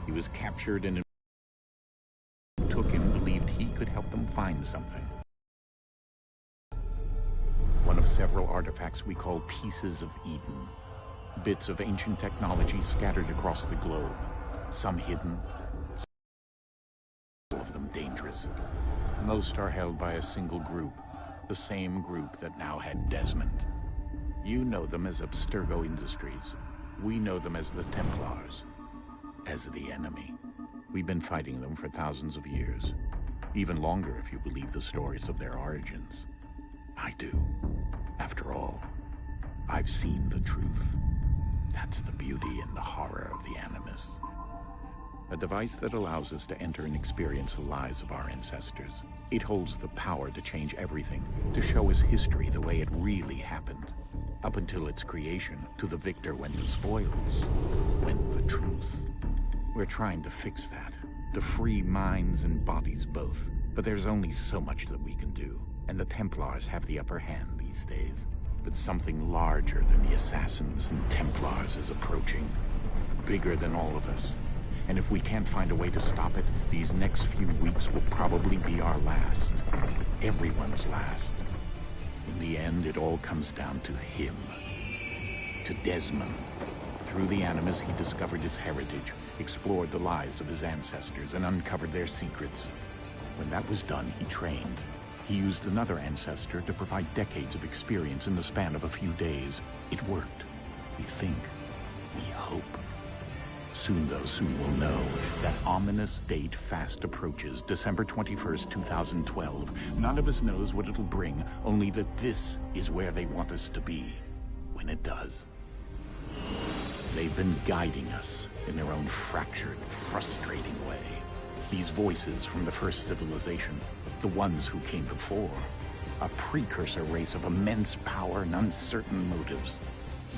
He was captured and who took him believed he could help them find something. One of several artifacts we call Pieces of Eden. Bits of ancient technology scattered across the globe. Some hidden, all of them dangerous. Most are held by a single group, the same group that now had Desmond. You know them as Abstergo Industries. We know them as the Templars, as the enemy. We've been fighting them for thousands of years, even longer if you believe the stories of their origins. I do. After all, I've seen the truth. That's the beauty and the horror of the Animus. A device that allows us to enter and experience the lives of our ancestors. It holds the power to change everything, to show us history the way it really happened. Up until its creation, to the victor went the spoils, went the truth. We're trying to fix that, to free minds and bodies both. But there's only so much that we can do, and the Templars have the upper hand these days. But something larger than the Assassins and Templars is approaching, bigger than all of us. And if we can't find a way to stop it, these next few weeks will probably be our last. Everyone's last. In the end, it all comes down to him. To Desmond. Through the Animus, he discovered his heritage, explored the lives of his ancestors, and uncovered their secrets. When that was done, he trained. He used another ancestor to provide decades of experience in the span of a few days. It worked. We think. We hope. Soon, though, soon we'll know. That ominous date fast approaches, December 21st, 2012. None of us knows what it'll bring, only that this is where they want us to be, when it does. They've been guiding us in their own fractured, frustrating way. These voices from the first civilization, the ones who came before, a precursor race of immense power and uncertain motives.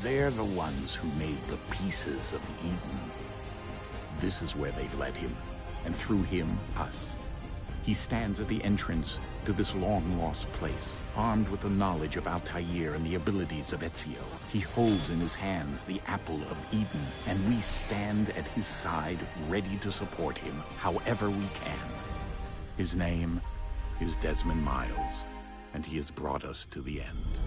They're the ones who made the Pieces of Eden. This is where they've led him, and through him, us. He stands at the entrance to this long-lost place, armed with the knowledge of Altair and the abilities of Ezio. He holds in his hands the Apple of Eden, and we stand at his side, ready to support him however we can. His name is Desmond Miles, and he has brought us to the end.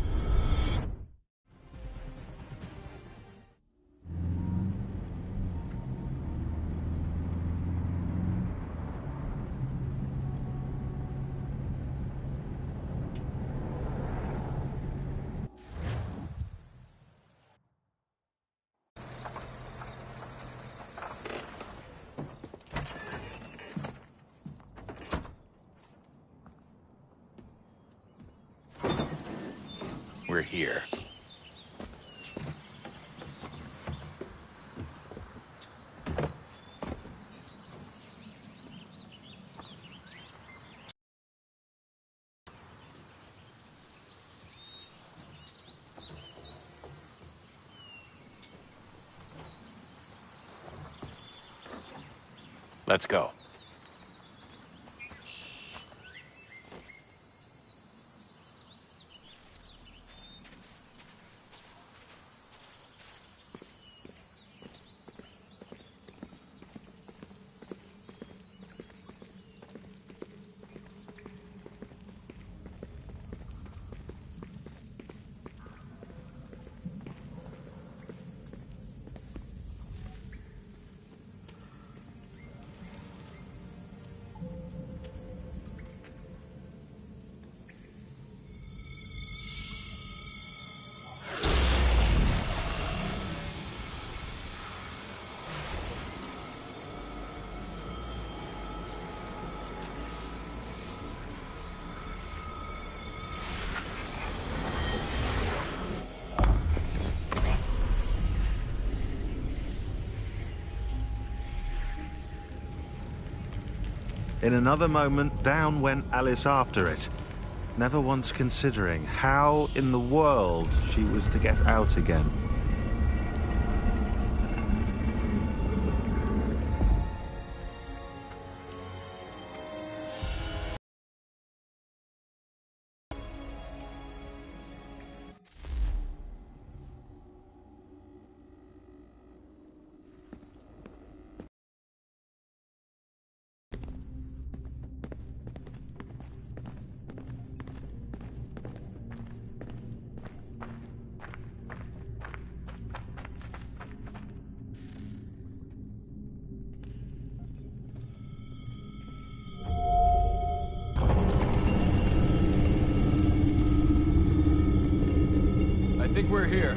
We're here. Let's go. In another moment, down went Alice after it, never once considering how in the world she was to get out again. we're here.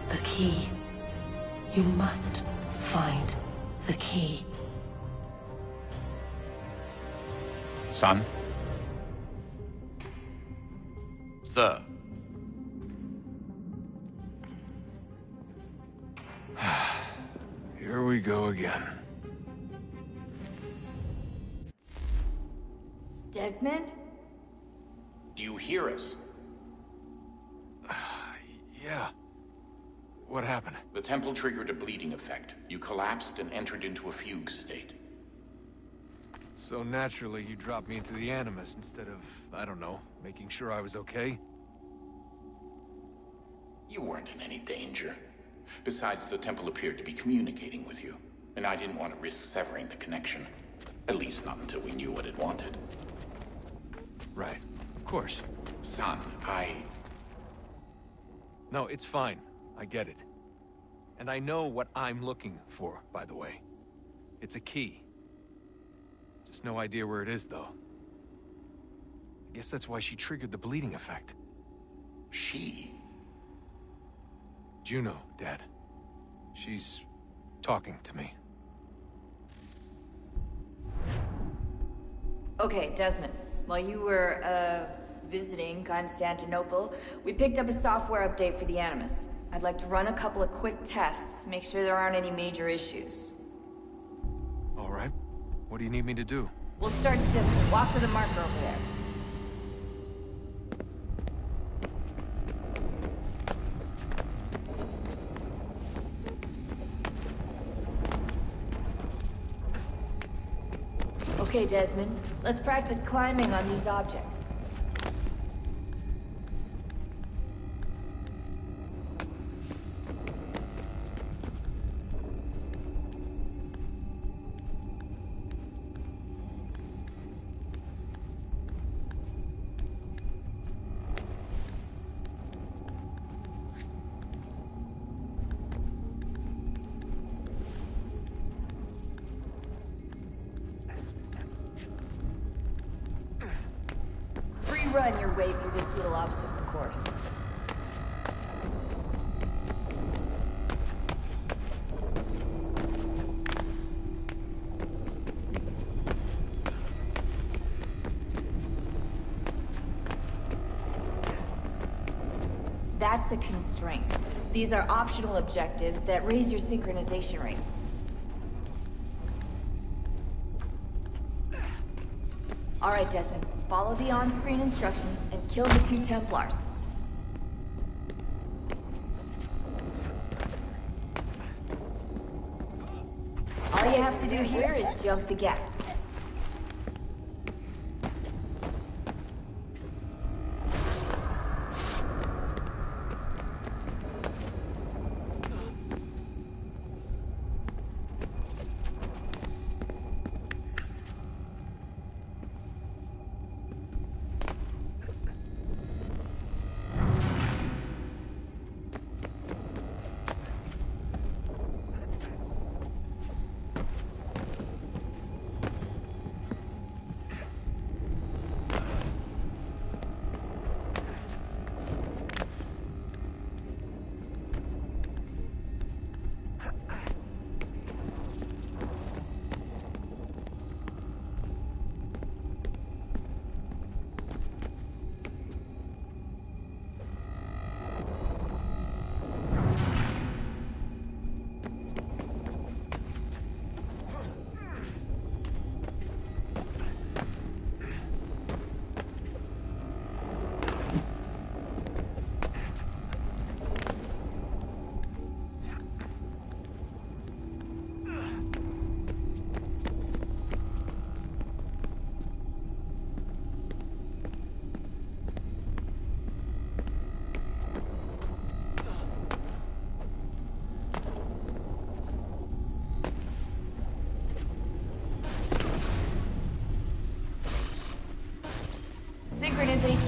The key. You must find the key. Son? Sir. Here we go again. Desmond? Do you hear us? Yeah. What happened? The temple triggered a bleeding effect. You collapsed and entered into a fugue state. So naturally, you dropped me into the Animus instead of, I don't know, making sure I was okay? You weren't in any danger. Besides, the temple appeared to be communicating with you, and I didn't want to risk severing the connection. At least not until we knew what it wanted. Right. Of course. Son, No, it's fine. I get it. And I know what I'm looking for, by the way. It's a key. Just no idea where it is, though. I guess that's why she triggered the bleeding effect. She? Juno, Dad. She's talking to me. Okay, Desmond. While you were, visiting Constantinople, we picked up a software update for the Animus. I'd like to run a couple of quick tests, make sure there aren't any major issues. All right. What do you need me to do? We'll start simple. Walk to the marker over there. Okay, Desmond. Let's practice climbing on these objects. Run your way through this little obstacle course. That's a constraint. These are optional objectives that raise your synchronization rate. All right, Desmond. Follow the on-screen instructions and kill the 2 Templars. All you have to do here is jump the gap.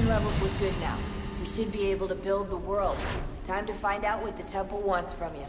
Energy levels look good now. We should be able to build the world. Time to find out what the temple wants from you.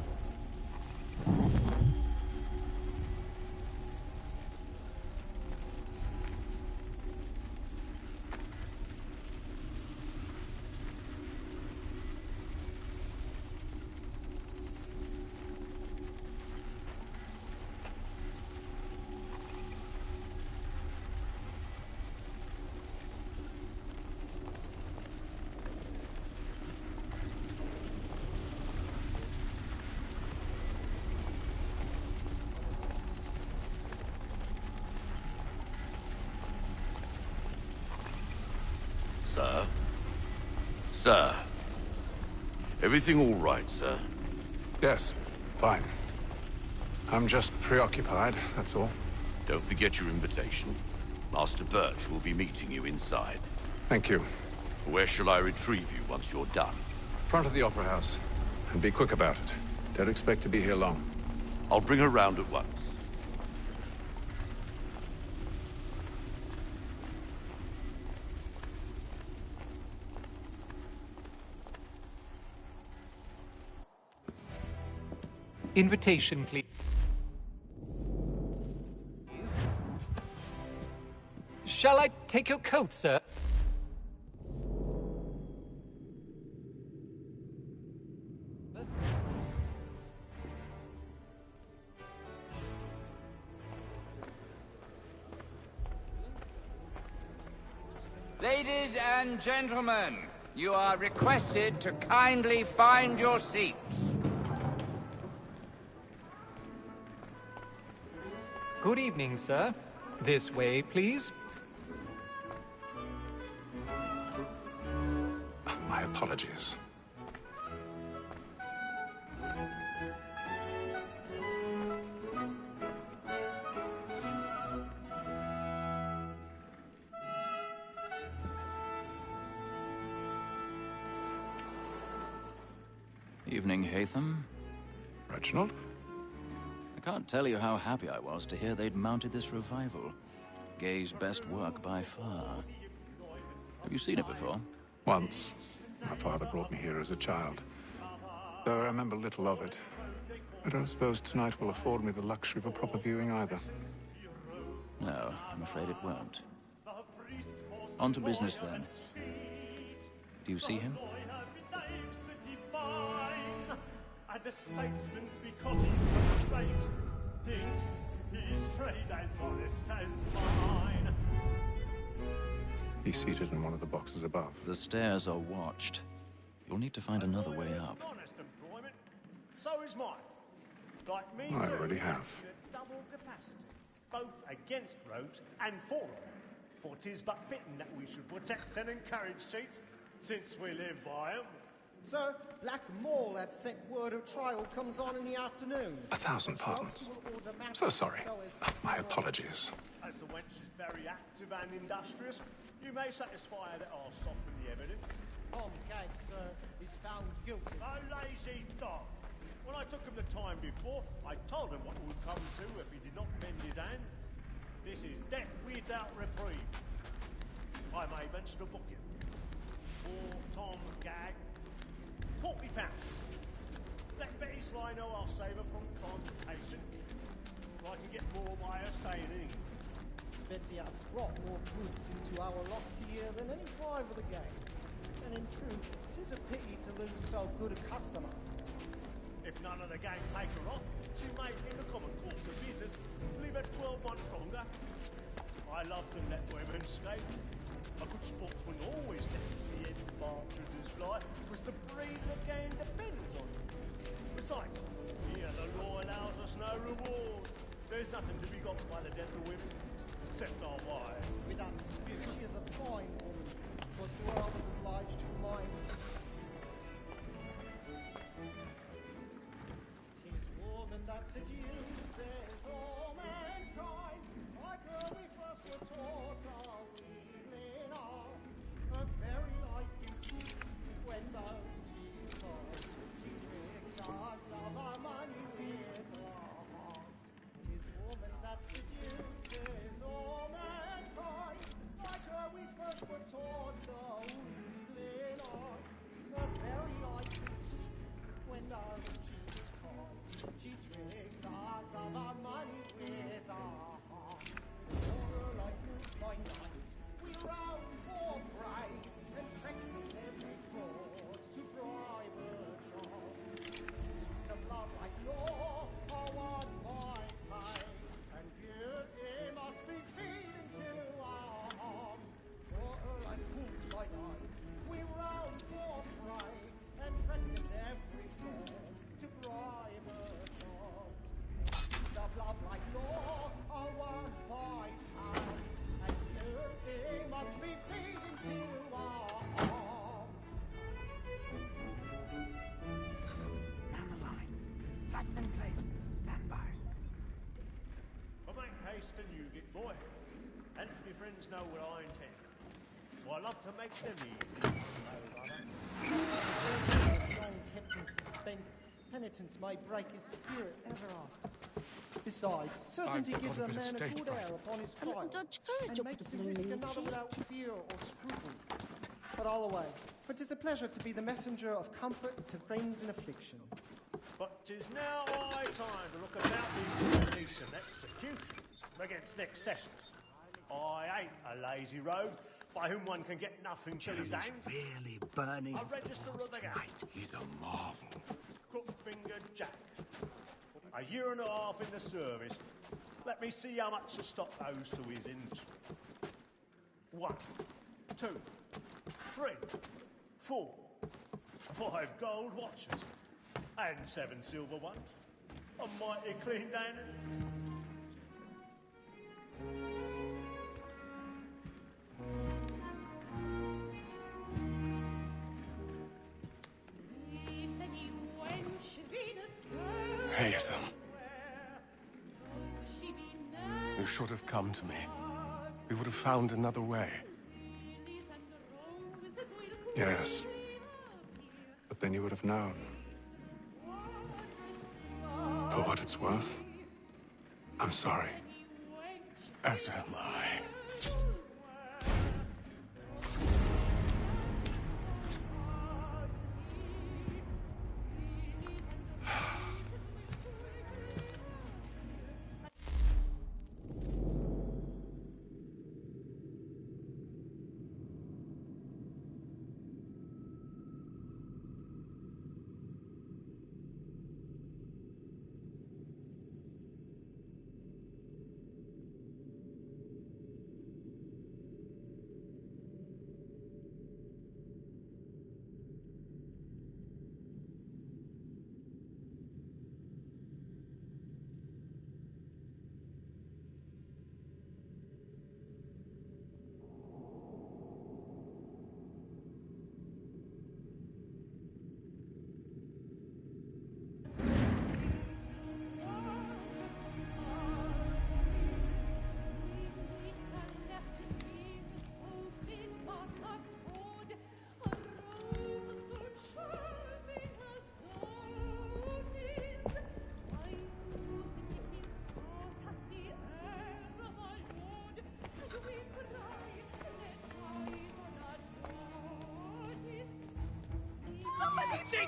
Sir? Sir? Everything all right, sir? Yes, fine. I'm just preoccupied, that's all. Don't forget your invitation. Master Birch will be meeting you inside. Thank you. Where shall I retrieve you once you're done? Front of the Opera House. And be quick about it. Don't expect to be here long. I'll bring her round at once. Invitation, please. Shall I take your coat, sir? Ladies and gentlemen, you are requested to kindly find your seats. Good evening, sir. This way, please. My apologies. Evening, Haytham. Reginald? I can't tell you how happy I was to hear they'd mounted this revival. Gay's best work by far. Have you seen it before? Once. My father brought me here as a child. Though I remember little of it. I don't suppose tonight will afford me the luxury of a proper viewing either. No, I'm afraid it won't. On to business, then. Do you see him? And the statesman, because he's so great, thinks his trade as honest as mine. He's seated in one of the boxes above. The stairs are watched. You'll need to find another way up. Honest employment, so is mine. Like me, I too, already have. double capacity, both against roads and for them. For 'tis but fitting that we should protect and encourage cheats, since we live by 'em. Sir, Black Mall had sent word of trial comes on in the afternoon. 1,000 pardons. So sorry. My apologies. As the wench is very active and industrious, you may satisfy her that I'll soften the evidence. Tom Gag, sir, is found guilty. A lazy dog. When I took him the time before, I told him what would come to if he did not mend his hand. This is death without reprieve. I may venture to book him. For Tom Gag, £40. Let Betty Sly know I'll save her from transportation. I can get more by her staying in England. Betty hath brought more goods into our lofty year than any five of the gang. And in truth, 'tis a pity to lose so good a customer. If none of the gang take her off, she may, in the common course of business, leave her 12 months longer. I love to let women skate. A good sportsman always lets the head partridges fly, because the breed of the game depends on it. Besides, here the law allows us no reward. There's nothing to be got by the death of women, except our wives. Without dispute, she is a fine woman. 'Twas to her I was obliged to remind. 'Tis woman that seduces all mankind. Like her we first were taught our wheeling arms. A very nice duty when those cheese falls. She tricks us of our money with her hearts. 'Tis woman that seduces all mankind. Like her we first were taught the know what I intend. Well, I love to make them easy. Long kept in suspense, penitence may break his spirit ever after. Besides, certainty gives a man a good air upon his trial, and makes him risk another without fear or scruple. But all away, for 'tis a pleasure to be the messenger of comfort to friends in affliction. But 'tis now high time to look about me for a decent execution against next sessions. I ain't a lazy rogue by whom one can get nothing till his hand. Really burning I register of the game. He's a marvel. Crook-fingered Jack. A year and a half in the service. Let me see how much the stock owes to his industry. 1, 2, 3, 4, 5 gold watches. And 7 silver ones. A mighty clean dandy. Haytham. You should have come to me. We would have found another way. Yes. But then you would have known. For what it's worth, I'm sorry. As am I.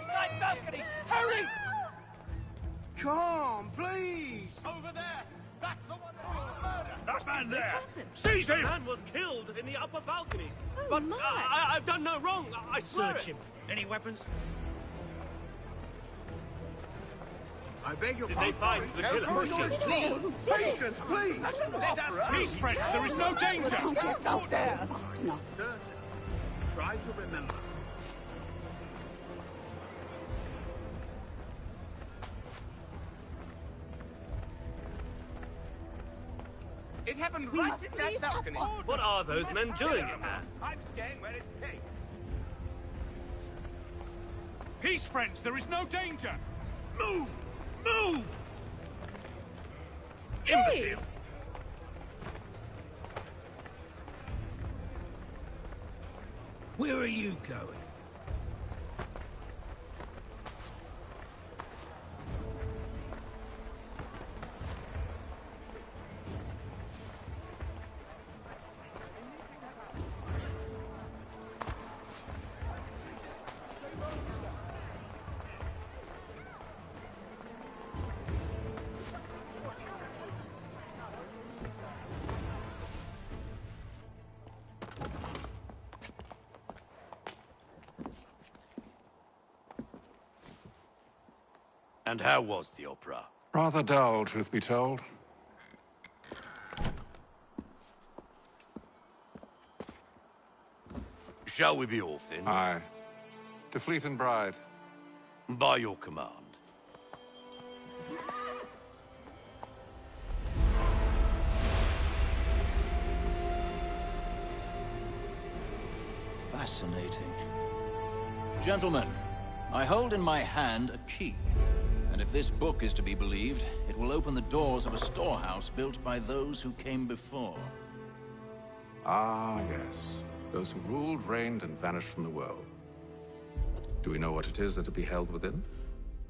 Side balcony! Hurry! Come, please! Over there! That's the one that murdered! That man there! Seize him! The man was killed in the upper balconies. Oh, but my. I've done no wrong. I swear Search it. him. Any weapons? I beg your Did pardon. they find the killer? Please! Patience, please! Let us peace, friends. There is no danger. Get out there! Try to remember. It happened right in that balcony. What are those men doing in there? I'm staying where it's safe. Peace, friends. There is no danger. Move! Move! Imbecile! Where are you going? And how was the opera? Rather dull, truth be told. Shall we be off then? Aye. To Fleet and Bride. By your command. Fascinating. Gentlemen, I hold in my hand a key. And if this book is to be believed, it will open the doors of a storehouse built by those who came before. Ah, yes. Those who ruled, reigned, and vanished from the world. Do we know what it is that will be held within?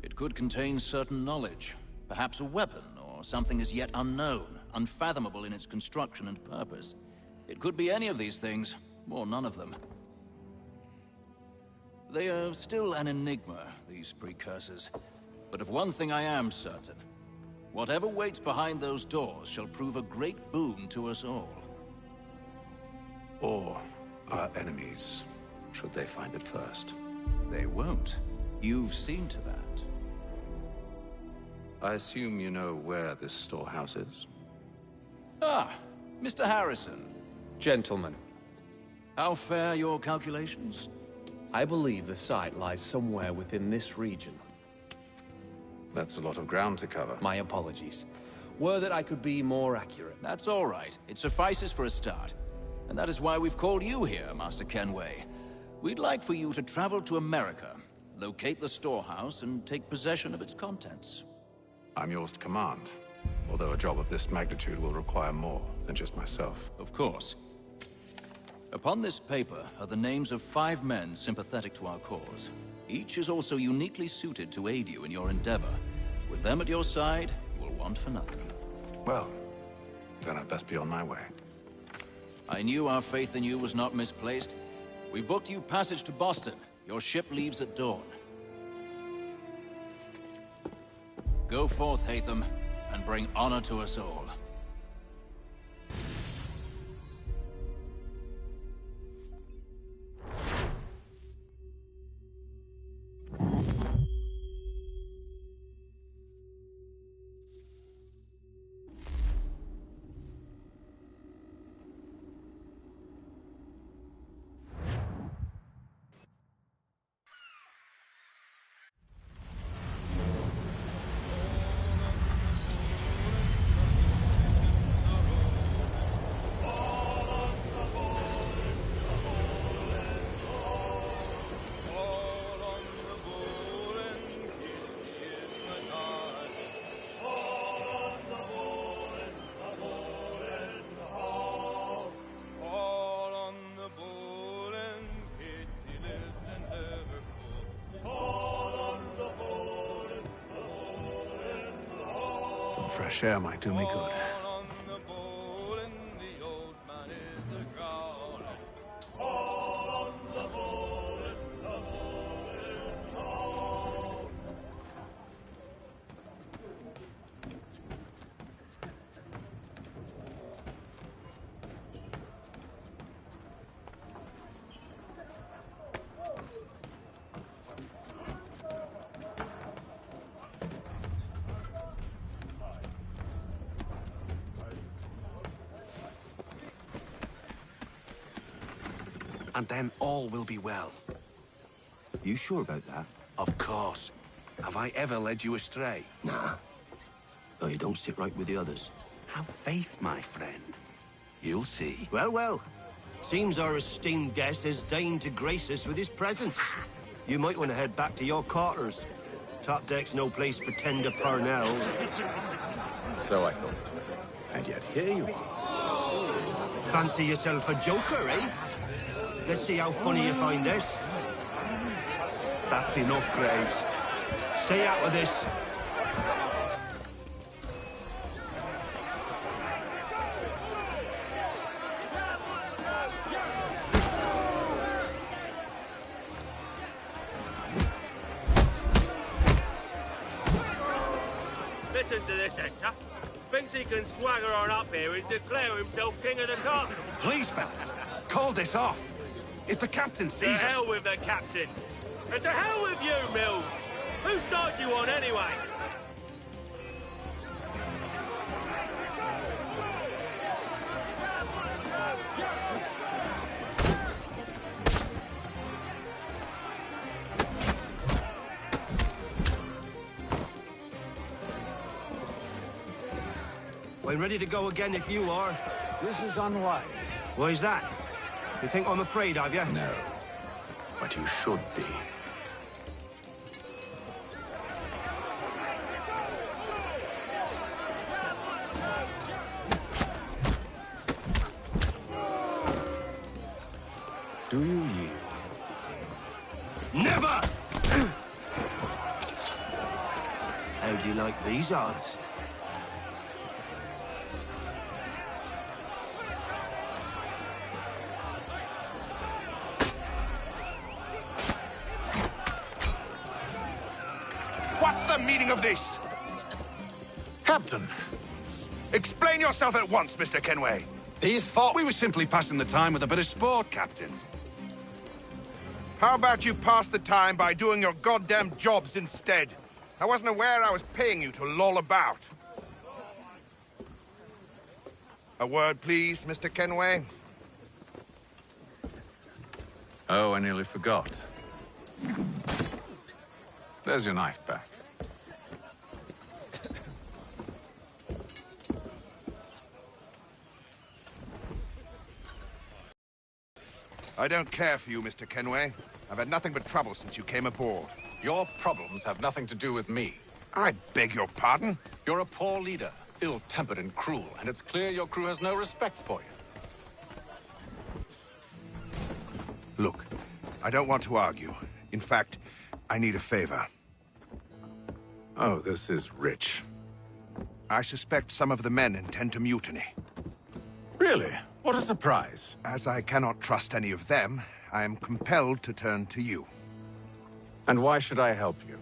It could contain certain knowledge. Perhaps a weapon, or something as yet unknown, unfathomable in its construction and purpose. It could be any of these things, or none of them. They are still an enigma, these precursors. But of one thing I am certain. Whatever waits behind those doors shall prove a great boon to us all. Or our enemies, should they find it first. They won't. You've seen to that. I assume you know where this storehouse is? Ah, Mr. Harrison. Gentlemen. How fare your calculations? I believe the site lies somewhere within this region. That's a lot of ground to cover. My apologies. Were that I could be more accurate. That's all right. It suffices for a start. And that is why we've called you here, Master Kenway. We'd like for you to travel to America, locate the storehouse, and take possession of its contents. I'm yours to command, although a job of this magnitude will require more than just myself. Of course. Upon this paper are the names of 5 men sympathetic to our cause. Each is also uniquely suited to aid you in your endeavor. With them at your side, you will want for nothing. Well, then I'd best be on my way. I knew our faith in you was not misplaced. We booked you passage to Boston. Your ship leaves at dawn. Go forth, Hatham, and bring honor to us all. Some fresh air might do me good. And then all will be well. You sure about that? Of course. Have I ever led you astray? Nah. Though you don't sit right with the others. Have faith, my friend. You'll see. Well, well. Seems our esteemed guest has deigned to grace us with his presence. You might want to head back to your quarters. Top deck's no place for tender Parnells. So I thought. And yet here you are. Fancy yourself a joker, eh? Let's see how funny you find this. That's enough, Graves. Stay out of this. Listen to this, Hector. Thinks he can swagger on up here and declare himself king of the castle. Please, fellas, call this off. If the captain To sees us... hell with the captain. And to hell with you, Mills. Whose side you on, anyway? I'm ready to go again if you are. This is unwise. Why's that? You think I'm afraid of you? No. But you should be. Do you yield? Never! How do you like these odds? What's the meaning of this? Captain, Explain yourself at once, Mr. Kenway. these thought we were simply passing the time with a bit of sport, Captain. How about you pass the time by doing your goddamn jobs instead? I wasn't aware I was paying you to loll about. A word, please, Mr. Kenway. Oh, I nearly forgot. There's your knife back. I don't care for you, Mr. Kenway. I've had nothing but trouble since you came aboard. Your problems have nothing to do with me. I beg your pardon? You're a poor leader, ill-tempered and cruel, and it's clear your crew has no respect for you. Look, I don't want to argue. In fact, I need a favor. Oh, this is rich. I suspect some of the men intend to mutiny. Really? What a surprise. As I cannot trust any of them, I am compelled to turn to you. And why should I help you?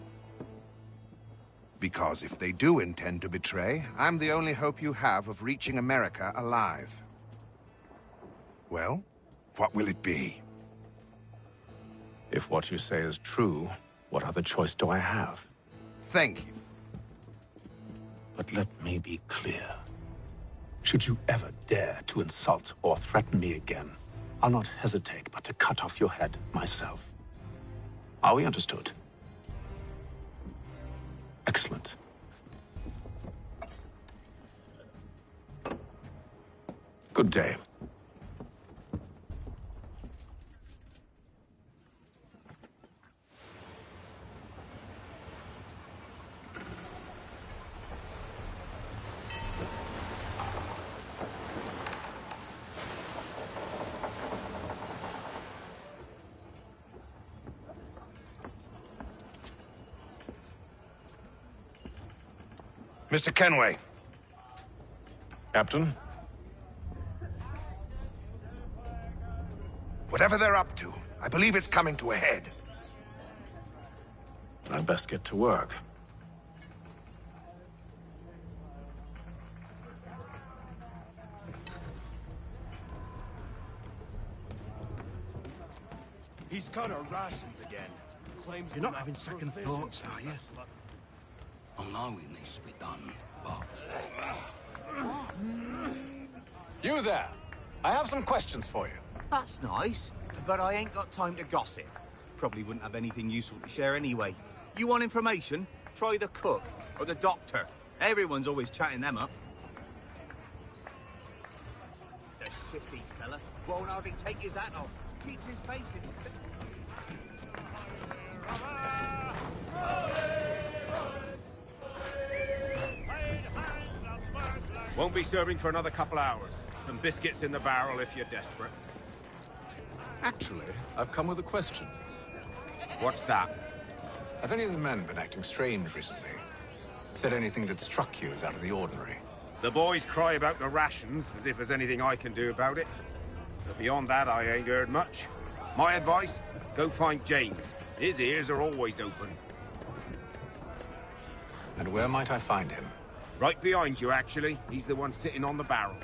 Because if they do intend to betray, I'm the only hope you have of reaching America alive. Well, what will it be? If what you say is true, what other choice do I have? Thank you. But let me be clear. Should you ever dare to insult or threaten me again, I'll not hesitate but to cut off your head myself. Are we understood? Excellent. Good day. Mr. Kenway. Captain? Whatever they're up to, I believe it's coming to a head. I'd best get to work. He's got our rations again. Claims You're not having second thoughts, are you? I know it needs to be done, but... You there! I have some questions for you. That's nice, but I ain't got time to gossip. Probably wouldn't have anything useful to share anyway. You want information? Try the cook or the doctor. Everyone's always chatting them up. The shifty fella won't hardly take his hat off. Keeps his face in. Won't be serving for another couple hours. Some biscuits in the barrel if you're desperate. Actually, I've come with a question. What's that? Have any of the men been acting strange recently? Said anything that struck you as out of the ordinary? The boys cry about the rations, as if there's anything I can do about it. But beyond that, I ain't heard much. My advice, go find James. His ears are always open. And where might I find him? Right behind you, actually. He's the one sitting on the barrel.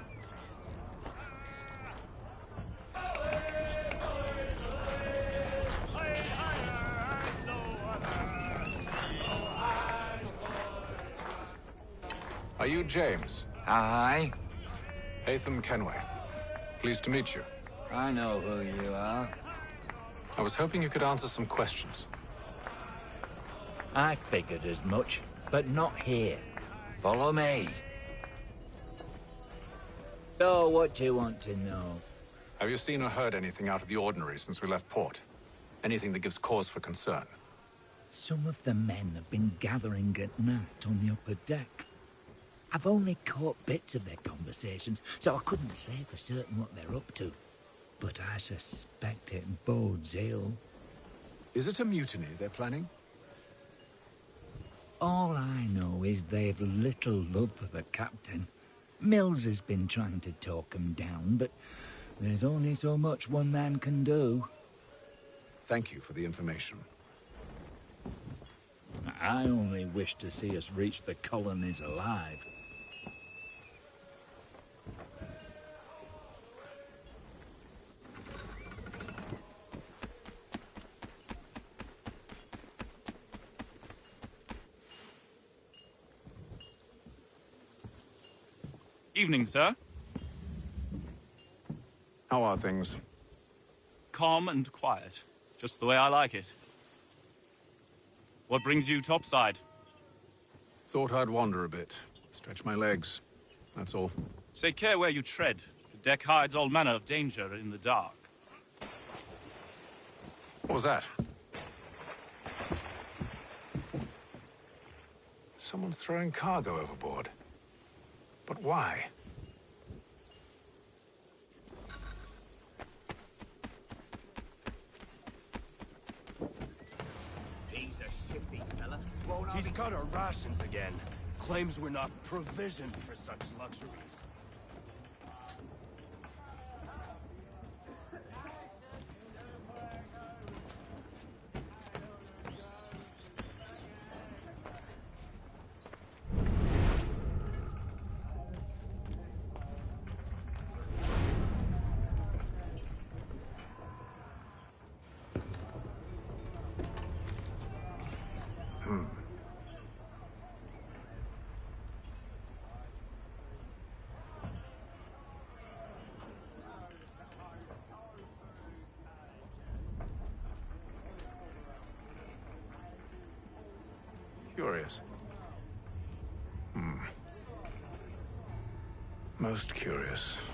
Are you James? Aye. Haytham Kenway. Pleased to meet you. I know who you are. I was hoping you could answer some questions. I figured as much, but not here. Follow me. So, what do you want to know? Have you seen or heard anything out of the ordinary since we left port? Anything that gives cause for concern? Some of the men have been gathering at night on the upper deck. I've only caught bits of their conversations, so I couldn't say for certain what they're up to. but I suspect it bodes ill. Is it a mutiny they're planning? All I know is they've little love for the captain. Mills has been trying to talk him down, but there's only so much one man can do. Thank you for the information. I only wish to see us reach the colonies alive. Evening, sir. How are things? Calm and quiet. Just the way I like it. What brings you topside? Thought I'd wander a bit. Stretch my legs. That's all. Take care where you tread. The deck hides all manner of danger in the dark. What was that? Someone's throwing cargo overboard. But why? He's a shifty fella. He's cut our rations again. Claims we're not provisioned for such luxuries. Curious. Most curious.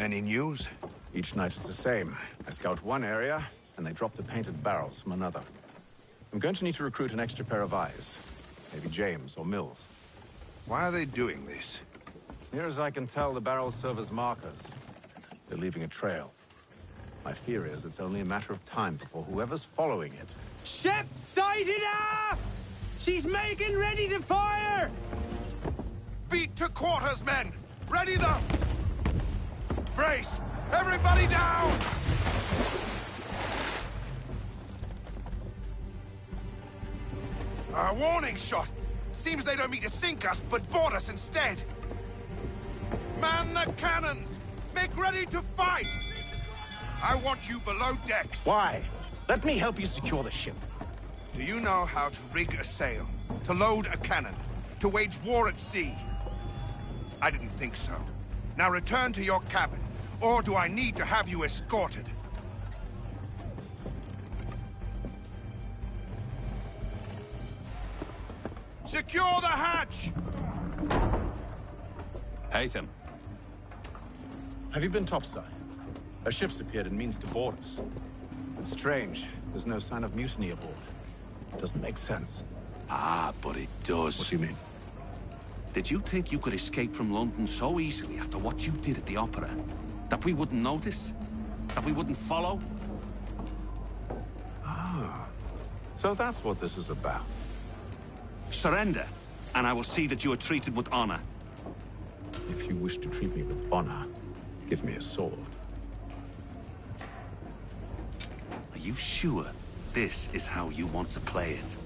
Any news? Each night it's the same. I scout one area, and they drop the painted barrels from another. I'm going to need to recruit an extra pair of eyes. Maybe James or Mills. Why are they doing this? Near as I can tell, the barrels serve as markers. They're leaving a trail. My fear is it's only a matter of time before whoever's following it... Ship sighted aft! She's making ready to fire! Beat to quarters, men! Ready the... Brace! Everybody down! A warning shot! Seems they don't mean to sink us, but board us instead! Man the cannons! Make ready to fight! I want you below decks. Why? Let me help you secure the ship. Do you know how to rig a sail? To load a cannon? To wage war at sea? I didn't think so. Now return to your cabin, or do I need to have you escorted? Secure the hatch! Haytham. Have you been topside? A ship's appeared and means to board us. It's strange. There's no sign of mutiny aboard. It doesn't make sense. Ah, but it does. What do you mean? Did you think you could escape from London so easily after what you did at the opera? That we wouldn't notice? That we wouldn't follow? Ah. So that's what this is about. Surrender, and I will see that you are treated with honor. If you wish to treat me with honor, give me a sword. Are you sure this is how you want to play it?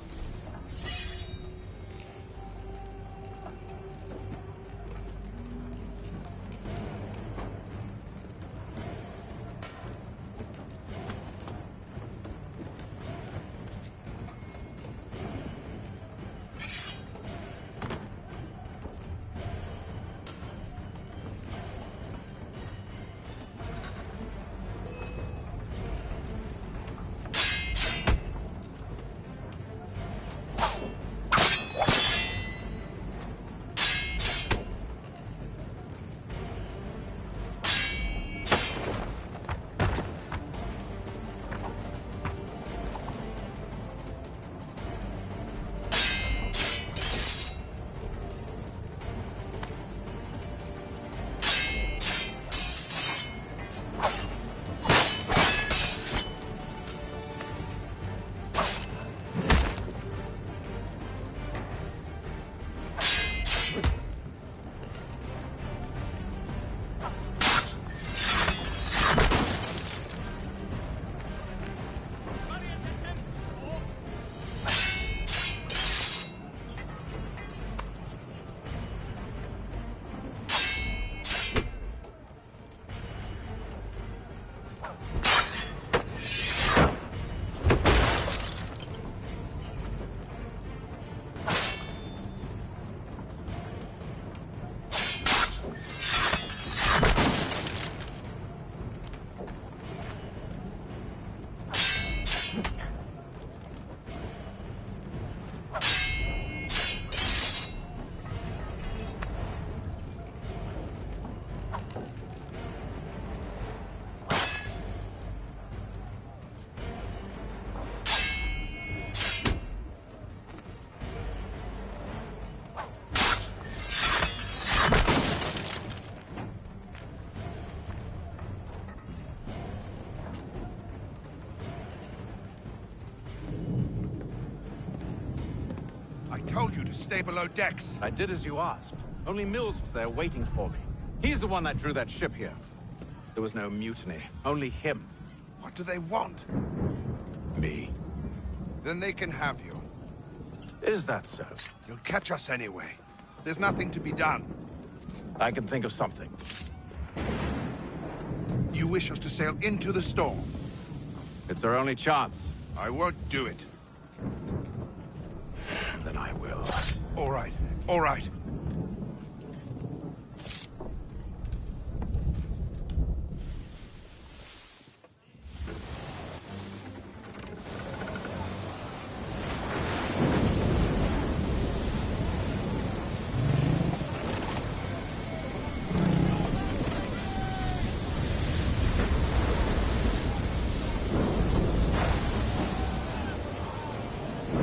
told you to stay below decks. I did as you asked. Only Mills was there waiting for me. He's the one that drew that ship here. There was no mutiny, only him. What do they want? Me. Then they can have you. Is that so? You'll catch us anyway. There's nothing to be done. I can think of something. You wish us to sail into the storm? It's our only chance. I won't do it. Then I will. All right, all right.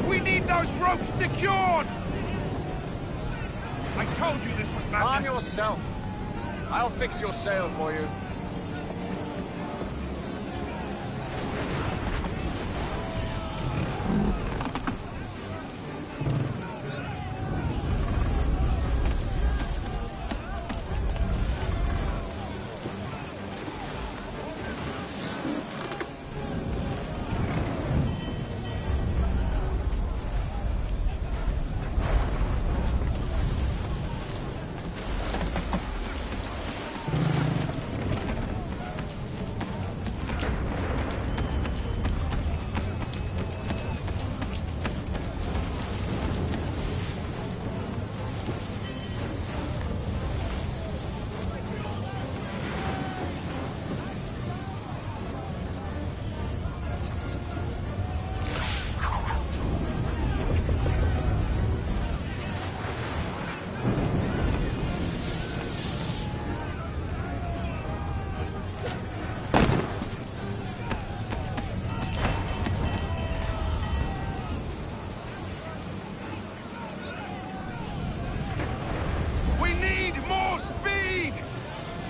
We need those ropes secured! I told you this was madness. Calm yourself. I'll fix your sail for you.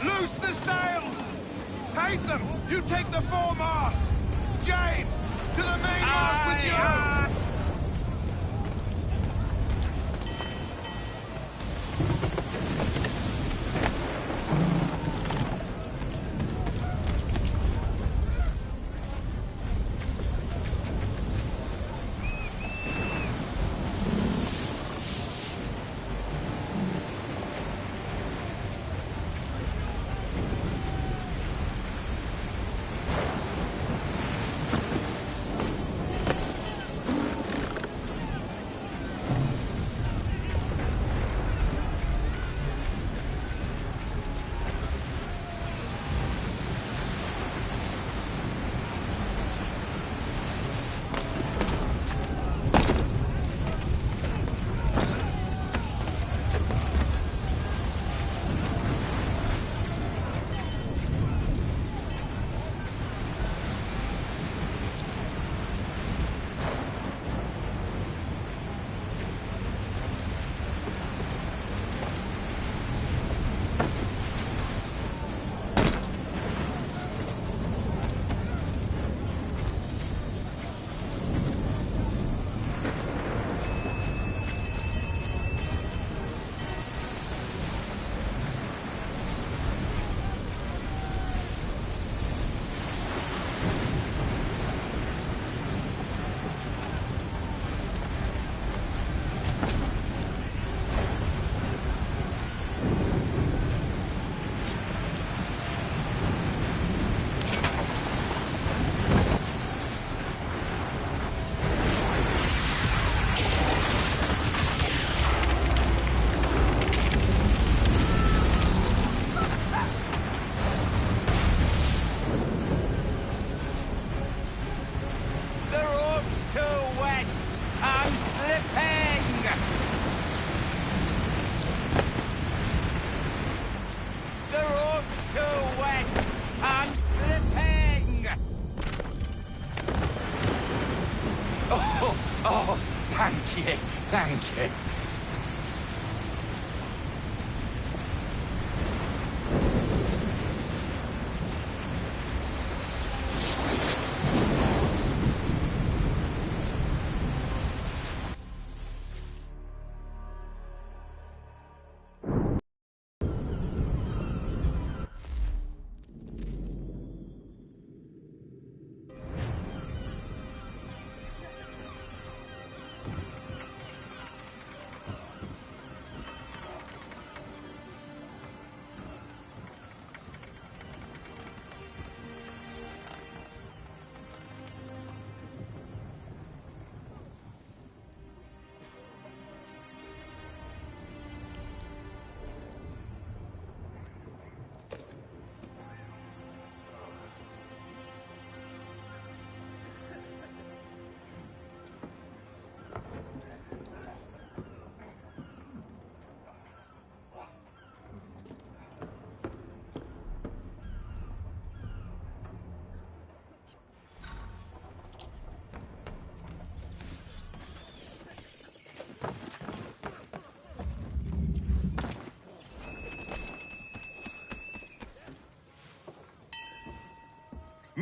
Loose the sails! Haytham, you take the foremast! James, to the mainmast with you! Oh, thank you, thank you.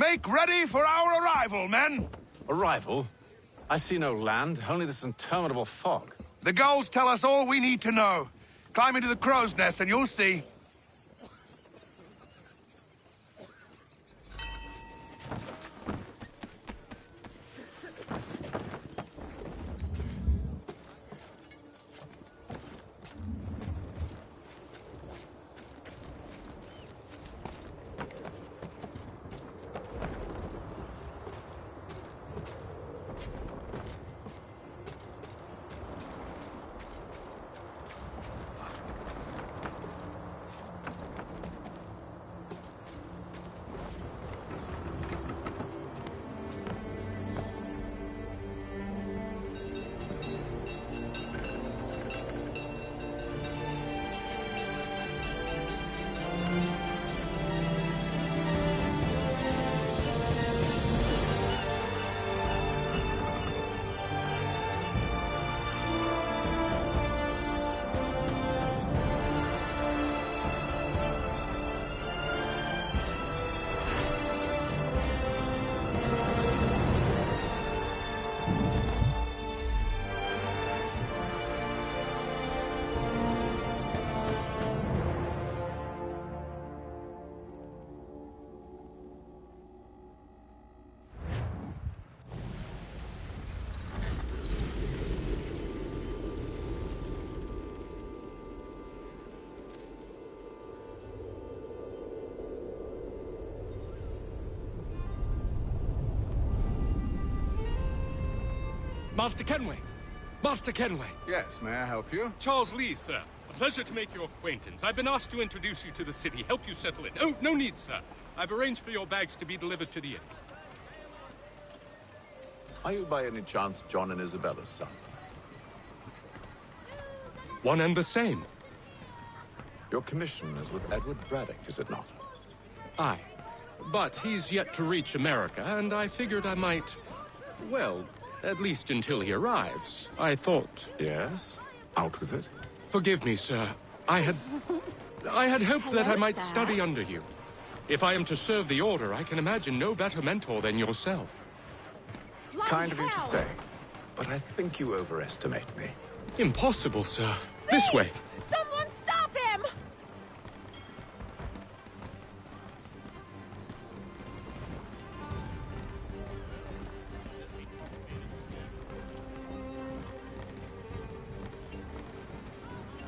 Make ready for our arrival, men! Arrival? I see no land, only this interminable fog. The gulls tell us all we need to know. Climb into the crow's nest and you'll see. Master Kenway! Master Kenway! Yes, may I help you? Charles Lee, sir. A pleasure to make your acquaintance. I've been asked to introduce you to the city, help you settle in. Oh, no need, sir. I've arranged for your bags to be delivered to the inn. Are you by any chance John and Isabella's son? One and the same. Your commission is with Edward Braddock, is it not? Aye. But he's yet to reach America, and I figured I might... Well, at least until he arrives. I thought... Yes? Out with it. Forgive me, sir. I had hoped that I might study under you. If I am to serve the Order, I can imagine no better mentor than yourself. Kind of you to say, but I think you overestimate me. Impossible, sir. This way. Someone stop him!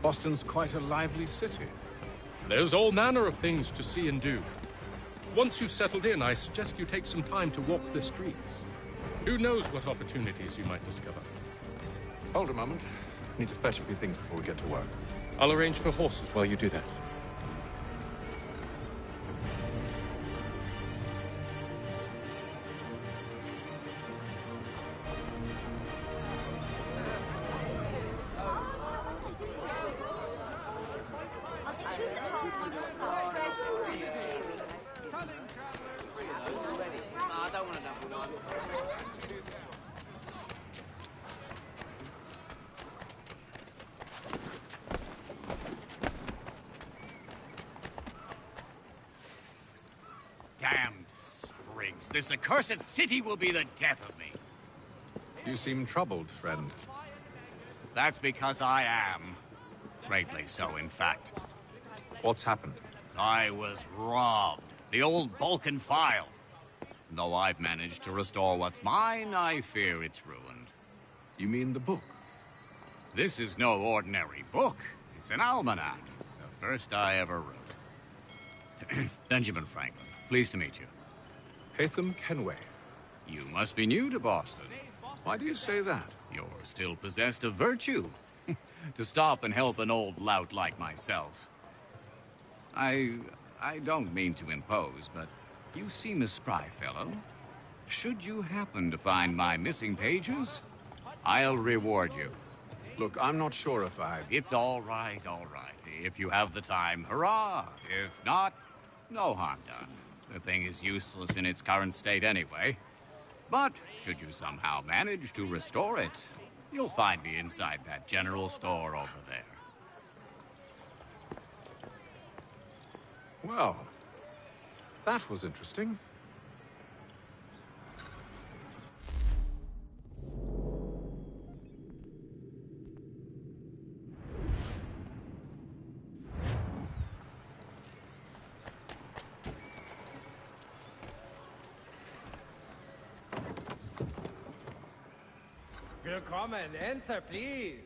Boston's quite a lively city. There's all manner of things to see and do. Once you've settled in, I suggest you take some time to walk the streets. Who knows what opportunities you might discover? Hold a moment. I need to fetch a few things before we get to work. I'll arrange for horses while you do that. Damned sprigs. This accursed city will be the death of me. You seem troubled, friend. That's because I am. Greatly so, in fact. What's happened? I was robbed. The old Balkan file. Though I've managed to restore what's mine, I fear it's ruined. You mean the book? This is no ordinary book. It's an almanac. The first I ever wrote. Benjamin Franklin. Pleased to meet you. Haytham Kenway. You must be new to Boston. Why do you say that? You're still possessed of virtue. To stop and help an old lout like myself. I don't mean to impose, but you seem a spry fellow. Should you happen to find my missing pages, I'll reward you. Look, I'm not sure if I've... It's all right, all right. If you have the time, hurrah! If not, no harm done. The thing is useless in its current state anyway. But should you somehow manage to restore it, you'll find me inside that general store over there. Well, that was interesting. Willkommen, enter, please.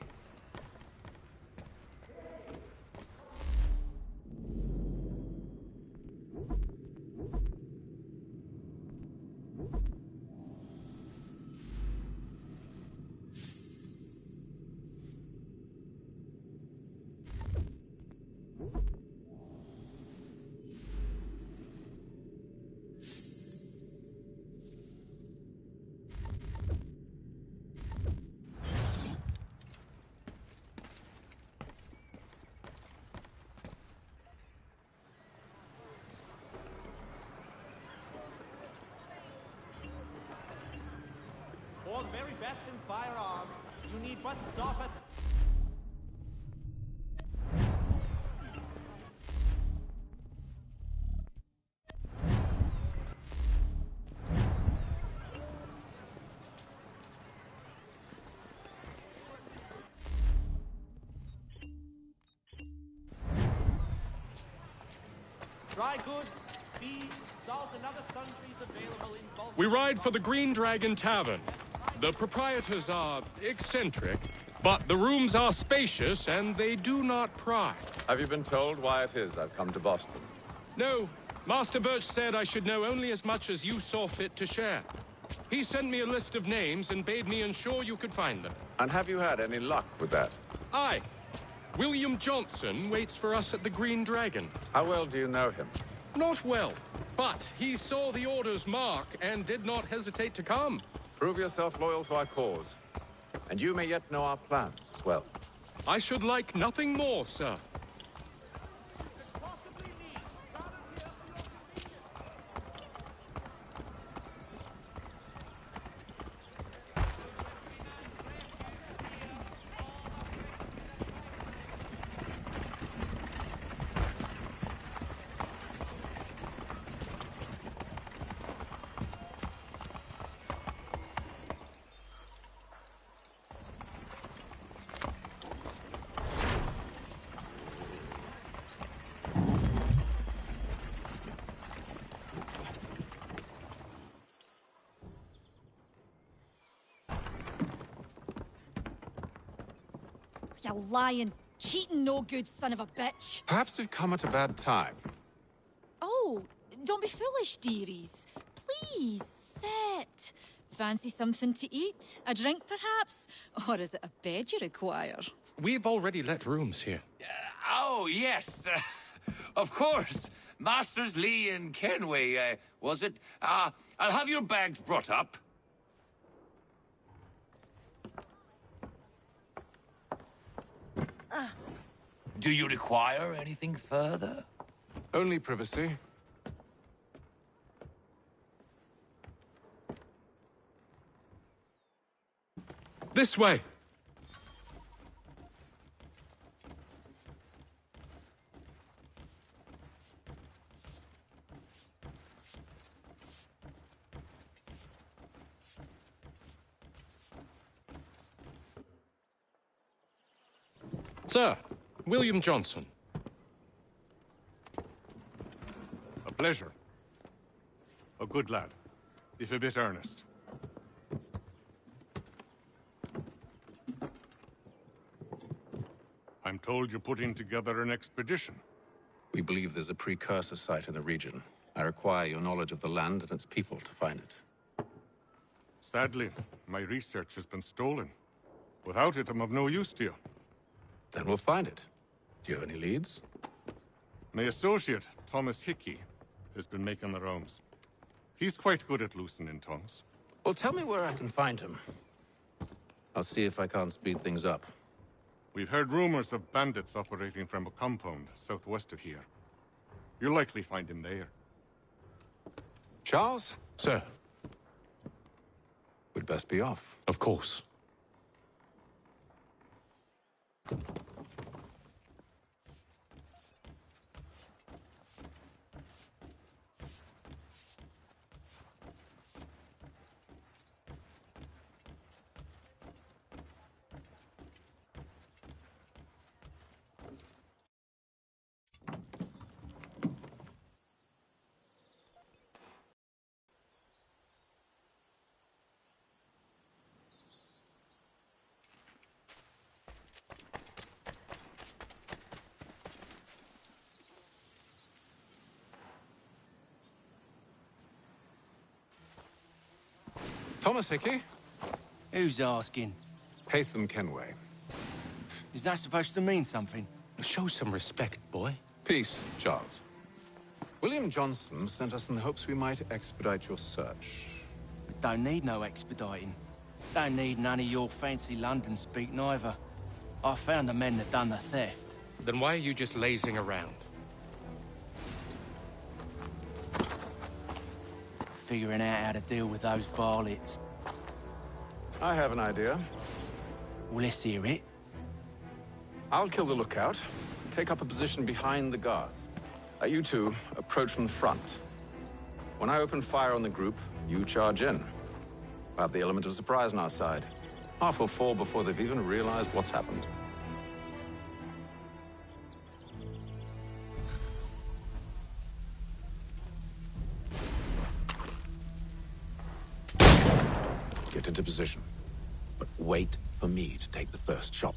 For the very best in firearms, you need but stop at... Dry goods, feed, salt, and other sundries available in bulk. We ride for the Green Dragon Tavern. The proprietors are eccentric, but the rooms are spacious and they do not pry. Have you been told why it is I've come to Boston? No. Master Birch said I should know only as much as you saw fit to share. He sent me a list of names and bade me ensure you could find them. And have you had any luck with that? Aye. William Johnson waits for us at the Green Dragon. How well do you know him? Not well, but he saw the order's mark and did not hesitate to come. Prove yourself loyal to our cause. And you may yet know our plans as well. I should like nothing more, sir. You lying, cheating, no good son of a bitch. Perhaps we've come at a bad time. Oh, don't be foolish, dearies. Please, sit. Fancy something to eat? A drink, perhaps? Or is it a bed you require? We've already let rooms here. Oh, yes. Of course. Masters Lee and Kenway, was it? I'll have your bags brought up. Do you require anything further? Only privacy. This way. Sir, William Johnson. A pleasure. A good lad, if a bit earnest. I'm told you're putting together an expedition. We believe there's a precursor site in the region. I require your knowledge of the land and its people to find it. Sadly, my research has been stolen. Without it, I'm of no use to you. Then we'll find it. Do you have any leads? My associate, Thomas Hickey, has been making the rounds. He's quite good at loosening tongues. Well, tell me where I can find him. I'll see if I can't speed things up. We've heard rumors of bandits operating from a compound southwest of here. You'll likely find him there. Charles? Sir. We'd best be off. Of course. Thomas Hickey? Who's asking? Haytham Kenway. Is that supposed to mean something? Show some respect, boy. Peace, Charles. William Johnson sent us in the hopes we might expedite your search. Don't need no expediting. Don't need none of your fancy London speak neither. I found the men that done the theft. Then why are you just lazing around? Figuring out how to deal with those varlets. I have an idea. Well, let's hear it. I'll kill the lookout, take up a position behind the guards. You two approach from the front. When I open fire on the group, you charge in. We'll have the element of surprise on our side. Half will fall before they've even realized what's happened. Get into position, but wait for me to take the first shot.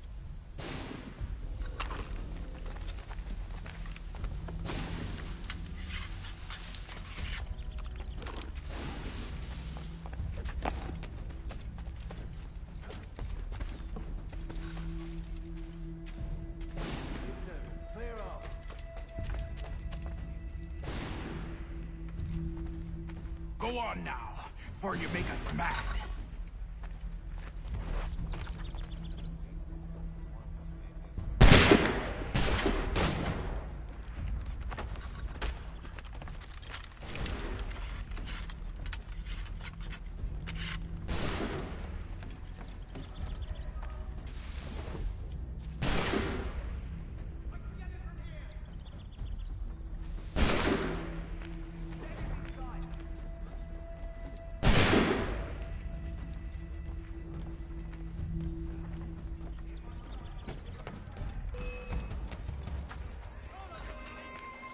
Go on now, before you make us mad.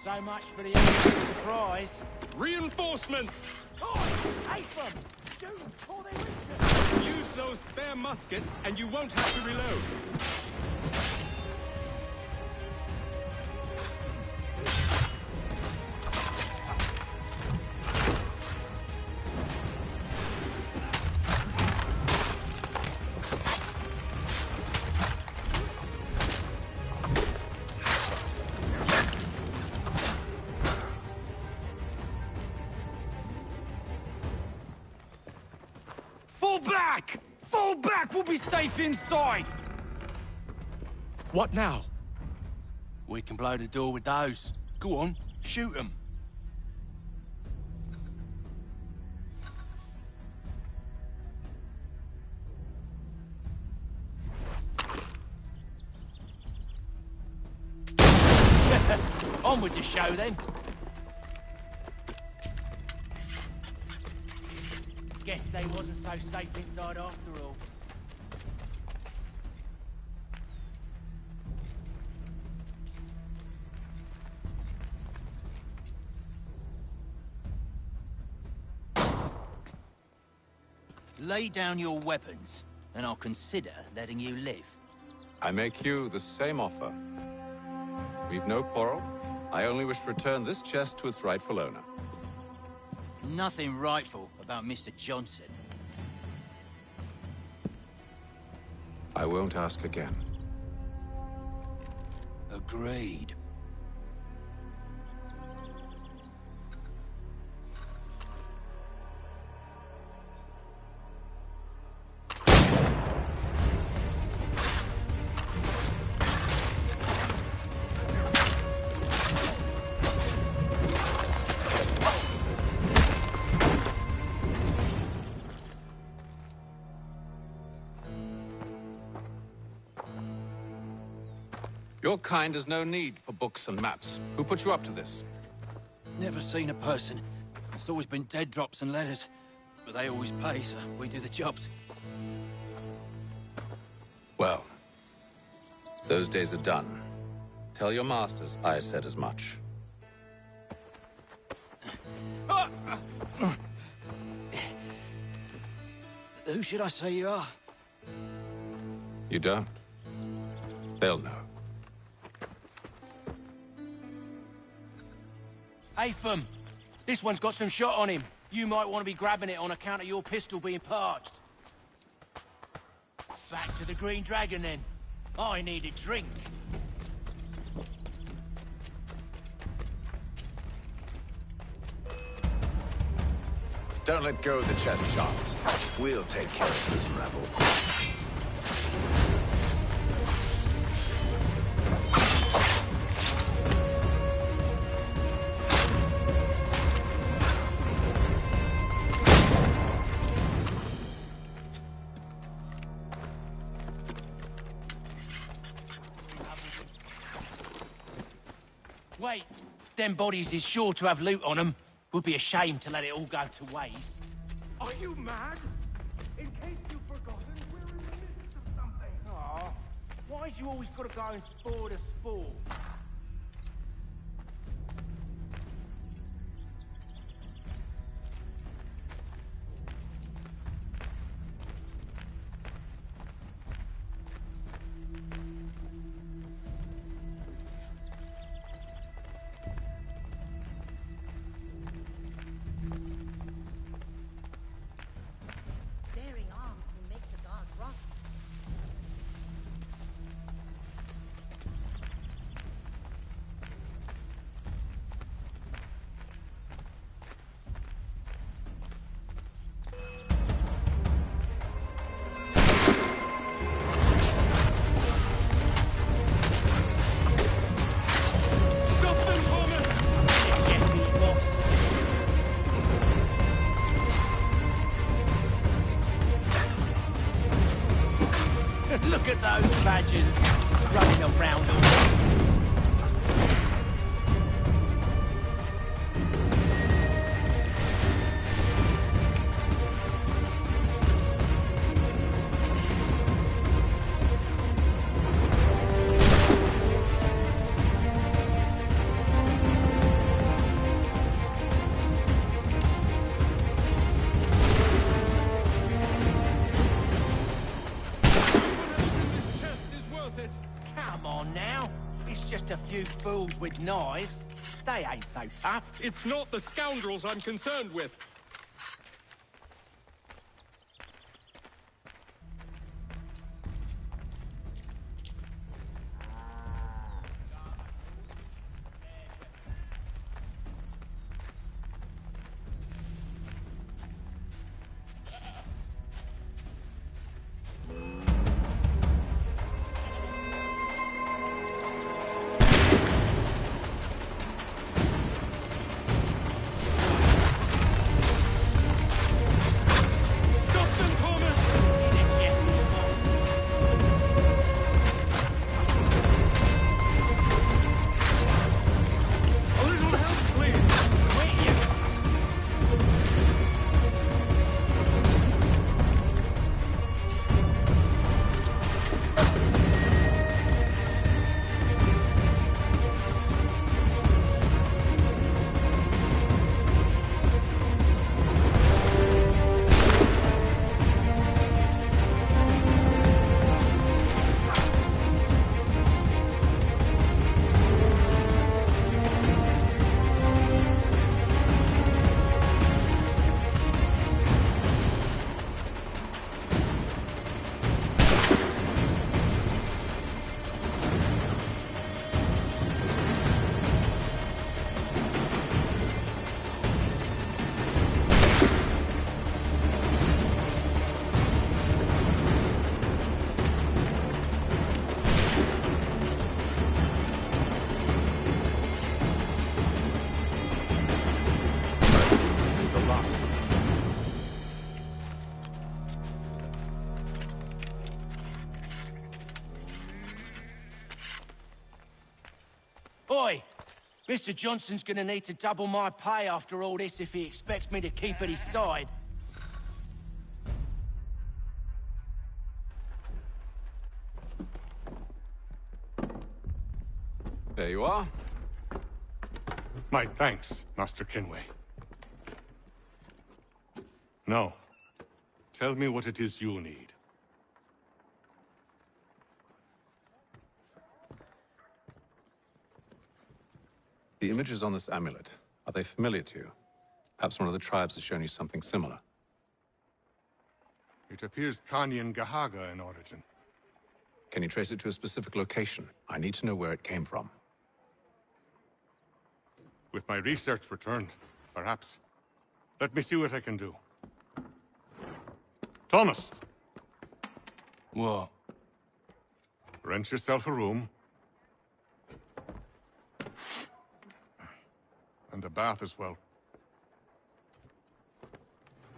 So much for the surprise. Reinforcements! Haytham! Shoot before they reach you! Use those spare muskets, and you won't have to reload. Fall back! Fall back! We'll be safe inside! What now? We can blow the door with those. Go on, shoot them. On with the show, then. Guess they wasn't so safe inside after all. Lay down your weapons, and I'll consider letting you live. I make you the same offer. We've no quarrel. I only wish to return this chest to its rightful owner. Nothing rightful about Mr. Johnson. I won't ask again. Agreed. Your kind has no need for books and maps. Who put you up to this? Never seen a person. It's always been dead drops and letters. But they always pay, so we do the jobs. Well, those days are done. Tell your masters I said as much. Who should I say you are? You don't? They'll know. Haytham, this one's got some shot on him. You might want to be grabbing it on account of your pistol being parched. Back to the Green Dragon, then. I need a drink. Don't let go of the chest, Charles. We'll take care of this rebel. Wait, them bodies is sure to have loot on them. Would be a shame to let it all go to waste. Are you mad? In case you've forgotten, we're in the midst of something. Aw, why's you always gotta go and spoil the sport? Bearing arms will make the guard rot. Stop them, Thomas! Look at those badgers running around all. Come on now. It's just a few fools with knives. They ain't so tough. It's not the scoundrels I'm concerned with. Oi! Mr. Johnson's gonna need to double my pay after all this if he expects me to keep at his side. There you are. My thanks, Master Kenway. Now, tell me what it is you need. The images on this amulet, are they familiar to you? Perhaps one of the tribes has shown you something similar. It appears Kanyan Gahaga in origin. Can you trace it to a specific location? I need to know where it came from. With my research returned, perhaps. Let me see what I can do. Thomas! What? Rent yourself a room. And a bath as well.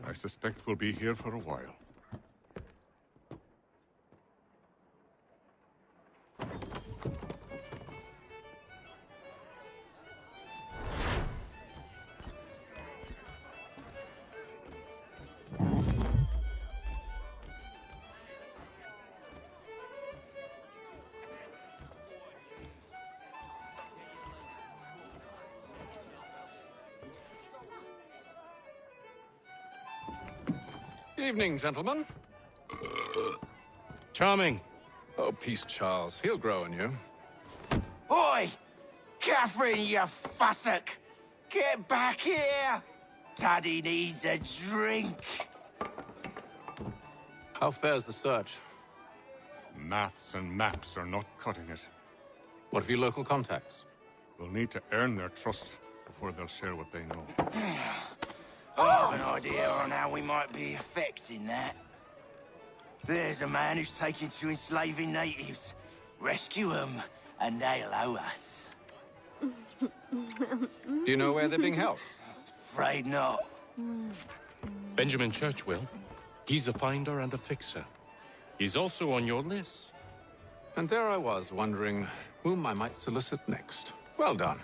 I suspect we'll be here for a while. Evening, gentlemen. Charming. Oh, peace, Charles. He'll grow on you. Oi! Catherine, you fussock! Get back here! Daddy needs a drink. How fares the search? Maths and maps are not cutting it. What of your local contacts? We'll need to earn their trust before they'll share what they know. I have an idea on how we might be affecting that. There's a man who's taken to enslaving natives. Rescue them, and they'll owe us. Do you know where they're being held? Afraid not. Benjamin Churchwill. He's a finder and a fixer. He's also on your list. And there I was, wondering whom I might solicit next. Well done.